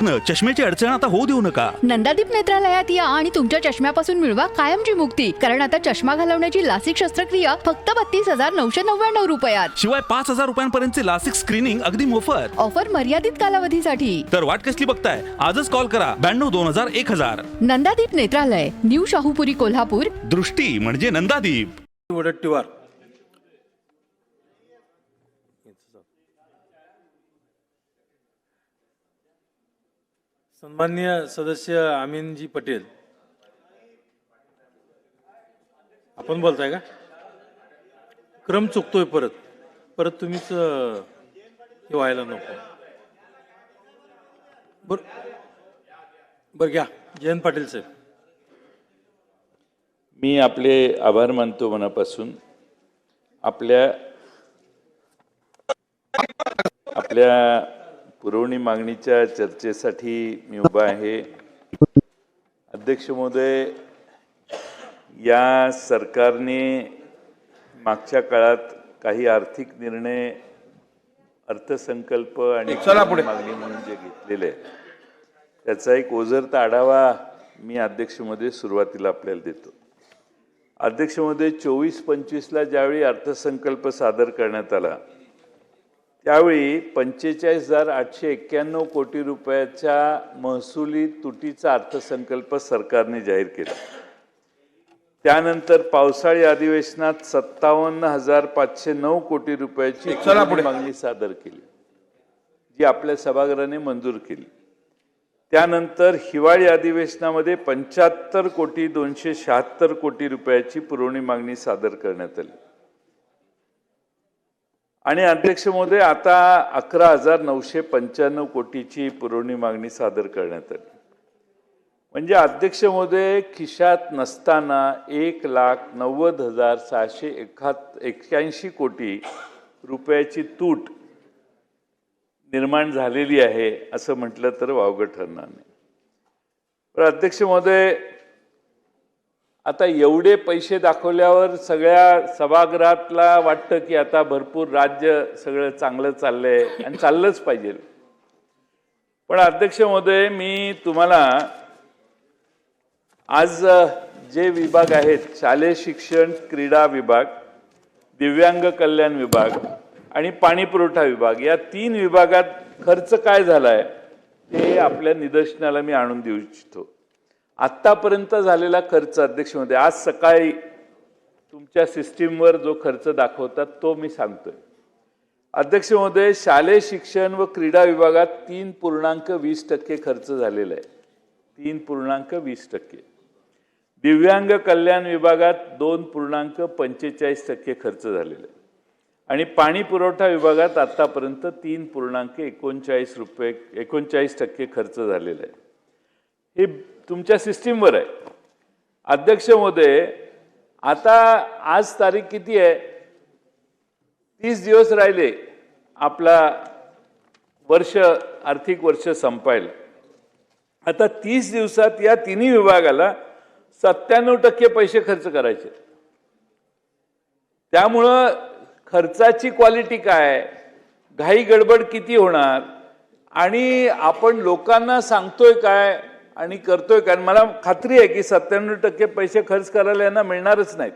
रत्न चष्म्याची अडचण आता होऊ देऊ नका. नंदादीप नेत्रालयात या आणि तुमच्या चष्म्यापासून मिळवा कायमची मुक्ती. कारण आता चष्मा घालवण्याची लासिक शस्त्रक्रिया फक्त 32,999 रुपयात. शिवाय 5,000 रुपयांपर्यंतचे लासिक स्क्रीनिंग अगदी मोफत. ऑफर मर्यादित कालावधीसाठी. तर वाट कसली बघताय, आजच कॉल करा 92-2000-1000. नंदादीप नेत्रालय, न्यू शाहूपुरी, कोल्हापूर. दृष्टी म्हणजे नंदादीप. वडट्टीवार सन्माननीय सदस्य अमीनजी पटेल, आपण बोलताय का? क्रम चुकतोय परत परत तुम्हीच हे व्हायला नको. बर घ्या. जयंत पाटील साहेब. मी आपले आभार मानतो मनापासून. आपल्या पुरवणी मागणीच्या चर्चेसाठी मी उभा आहे. अध्यक्ष महोदय, या सरकारने मागच्या काळात काही आर्थिक निर्णय, अर्थसंकल्प आणि मागणी म्हणून जे घेतलेले आहे त्याचा एक ओझरता आढावा मी अध्यक्ष महोदय सुरुवातीला आपल्याला देतो. अध्यक्ष महोदय, 24-25ला ज्यावेळी अर्थसंकल्प सादर करण्यात आला त्यावेळी 45,891 कोटी रुपयाच्या महसुली तुटीचा अर्थसंकल्प सरकारने जाहीर केला. त्यानंतर पावसाळी अधिवेशनात 57,509 कोटी रुपयाची मागणी सादर केली, जी आपल्या सभागृहाने मंजूर केली. त्यानंतर हिवाळी अधिवेशनामध्ये 75,276 कोटी रुपयाची पुरवणी मागणी सादर करण्यात आली. आणि अध्यक्ष महोदय, आता 11,995 कोटीची पुरवणी मागणी सादर करण्यात आली. म्हणजे अध्यक्ष महोदय, खिशात नसताना 1,90,681 कोटी रुपयाची तूट निर्माण झालेली आहे असं म्हटलं तर वावगं ठरणार नाही. पण अध्यक्ष महोदय, आता एवढे पैसे दाखवल्यावर सगळ्या सभागृहातला वाटतं की आता भरपूर राज्य सगळं चांगलं चाललंय आणि चाललंच पाहिजे. पण अध्यक्ष महोदय, मी तुम्हाला आज जे विभाग आहेत, शालेय शिक्षण क्रीडा विभाग, दिव्यांग कल्याण विभाग आणि पाणी पुरवठा विभाग, या 3 विभागात खर्च काय झालाय ते आपल्या निदर्शनाला मी आणून देऊ इच्छितो. आत्तापर्यंत झालेला खर्च अध्यक्ष महोदय, आज सकाळी तुमच्या सिस्टीमवर जो खर्च दाखवतात तो मी सांगतोय. अध्यक्ष महोदय, शालेय शिक्षण व क्रीडा विभागात 3.20% खर्च झालेला आहे. 3.20%. दिव्यांग कल्याण विभागात 2.45% खर्च झालेला आहे. आणि पाणी पुरवठा विभागात आतापर्यंत 3.39% खर्च झालेला आहे. हे तुमच्या सिस्टीमवर आहे. अध्यक्ष महोदय, आता आज तारीख किती आहे? 30 दिवस राहिले आपला आर्थिक वर्ष संपायला. आता 30 दिवसात या 3 विभागाला 97% पैसे खर्च करायचे. त्यामुळं खर्चाची क्वालिटी काय, घाई गडबड किती होणार आणि आपण लोकांना सांगतोय काय आणि करतोय काय. मला खात्री आहे की 97% पैसे खर्च करायला यांना मिळणारच नाहीत.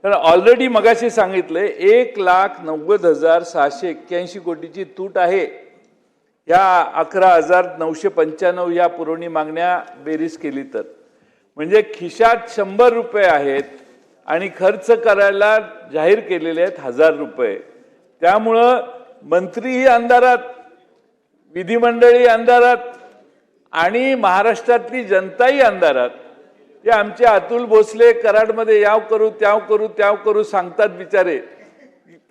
तर ऑलरेडी मगाशी सांगितलंय 1,90,681 कोटीची तूट आहे. या 11,995 या पुरवणी मागण्या बेरीज केली तर म्हणजे खिशात 100 रुपये आहेत आणि खर्च करायला जाहीर केलेले आहेत 1,000 रुपये. त्यामुळं मंत्रीही अंधारात, विधिमंडळी अंधारात आणि महाराष्ट्रातली जनताही अंधारात. ते आमचे अतुल भोसले कराडमध्ये याव करू सांगतात बिचारे,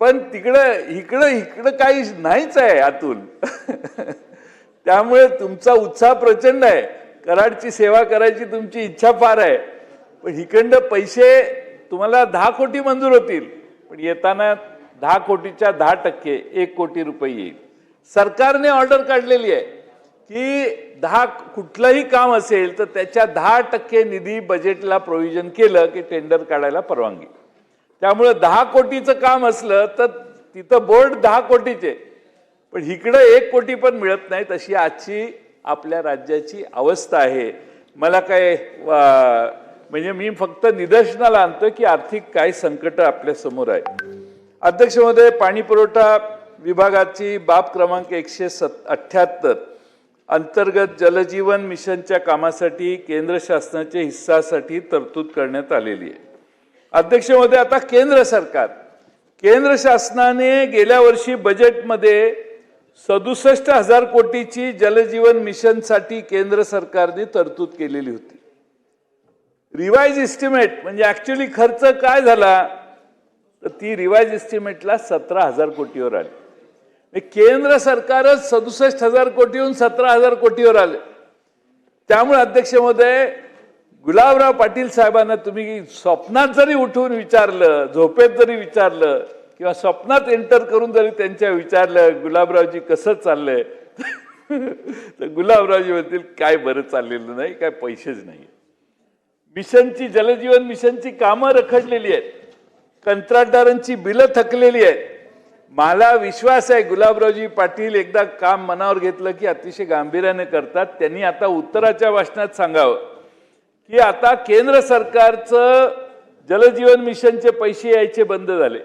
पण इकडं काही नाहीच आहे अतुल. त्यामुळे तुमचा उत्साह प्रचंड आहे, कराडची सेवा करायची तुमची इच्छा फार आहे. पण इकडं पैसे तुम्हाला 10 कोटी मंजूर होतील, पण येताना 10 कोटीच्या 10% 1 कोटी रुपये येईल. सरकारने ऑर्डर काढलेली आहे की कुठलंही काम असेल तर त्याच्या 10% निधी बजेटला प्रोव्हिजन केलं की टेंडर काढायला परवानगी. त्यामुळे 10 कोटीचं काम असलं तर तिथं बोर्ड 10 कोटीचे, पण इकडं 1 कोटी पण मिळत नाहीत. अशी आजची आपल्या राज्याची अवस्था आहे. मला काय म्हणजे मी फक्त निदर्शनाला आणतो की आर्थिक काय संकट आपल्या समोर आहे. अध्यक्ष महोदय, पाणी पुरवठा विभागाची बाब क्रमांक 178 अंतर्गत जलजीवन मिशनच्या कामासाठी केंद्र शासनाच्या हिस्सासाठी तरतूद करण्यात आलेली आहे. अध्यक्ष महोदय, आता केंद्र शासनाने गेल्या वर्षी बजेटमध्ये 67,000 कोटीची जलजीवन मिशनसाठी केंद्र सरकारने तरतूद केलेली होती. रिवाइज एस्टिमेट म्हणजे ऍक्च्युअली खर्च काय झाला तर ती रिवाइज एस्टिमेटला 17,000 कोटीवर आली. केंद्र सरकारच 67,000 कोटीहून 17,000 कोटीवर आले. त्यामुळे अध्यक्ष महोदय, गुलाबराव पाटील साहेबांना तुम्ही स्वप्नात जरी उठून विचारलं, झोपेत जरी विचारलं किंवा स्वप्नात एंटर करून जरी त्यांच्या विचारलं गुलाबरावजी कसं चाललंय तर गुलाबरावजी म्हणतील काय बरं चाललेलं नाही, काय पैसेच नाही. मिशनची जलजीवन मिशनची कामं रखडलेली आहेत, कंत्राटदारांची बिलं थकलेली आहेत. मला विश्वास आहे गुलाबरावजी पाटील एकदा काम मनावर घेतलं की अतिशय गांभीर्याने करतात. त्यांनी आता उत्तराच्या भाषणात सांगावं की आता केंद्र सरकारचं जलजीवन मिशनचे पैसे यायचे बंद झाले.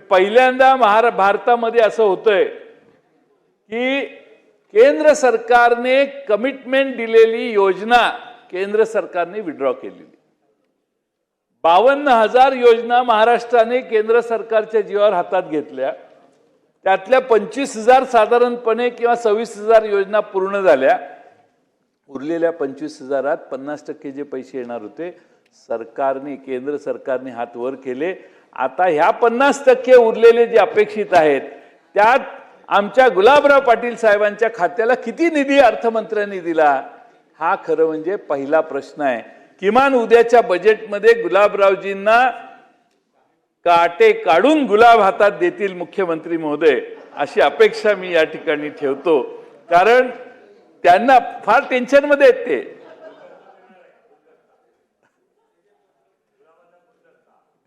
पहिल्यांदा भारतामध्ये असं होतंय की केंद्र सरकारने कमिटमेंट दिलेली योजना केंद्र सरकारने विड्रॉ केलेली. 52,000 योजना महाराष्ट्राने केंद्र सरकारच्या जीवावर हातात घेतल्या. त्यातल्या 25,000 साधारणपणे किंवा 26,000 योजना पूर्ण झाल्या. उरलेल्या 25,000त 50% जे पैसे येणार होते सरकारने केंद्र सरकारने हात वर केले. आता ह्या 50% उरलेले जे अपेक्षित आहेत त्यात आमच्या गुलाबराव पाटील साहेबांच्या खात्याला किती निधी अर्थमंत्र्यांनी दिला हा खरं म्हणजे पहिला प्रश्न आहे. किमान उद्याच्या बजेटमध्ये गुलाबरावजींना काटे काढून गुलाब हातात देतील मुख्यमंत्री महोदय अशी अपेक्षा मी या ठिकाणी ठेवतो. कारण त्यांना फार टेन्शन मध्ये आहेत ते.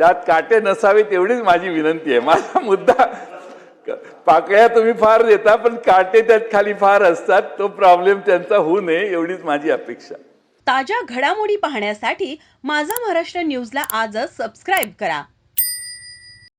त्यात काटे नसावेत एवढीच माझी विनंती आहे. माझा मुद्दा पाकळ्या तुम्ही फार देता पण काटे त्यात खाली फार असतात, तो प्रॉब्लेम त्यांचा होऊ नये एवढीच माझी अपेक्षा. ताज्या घडामोडी पाहण्यासाठी माझा महाराष्ट्र न्यूजला आजच सबस्क्राईब करा.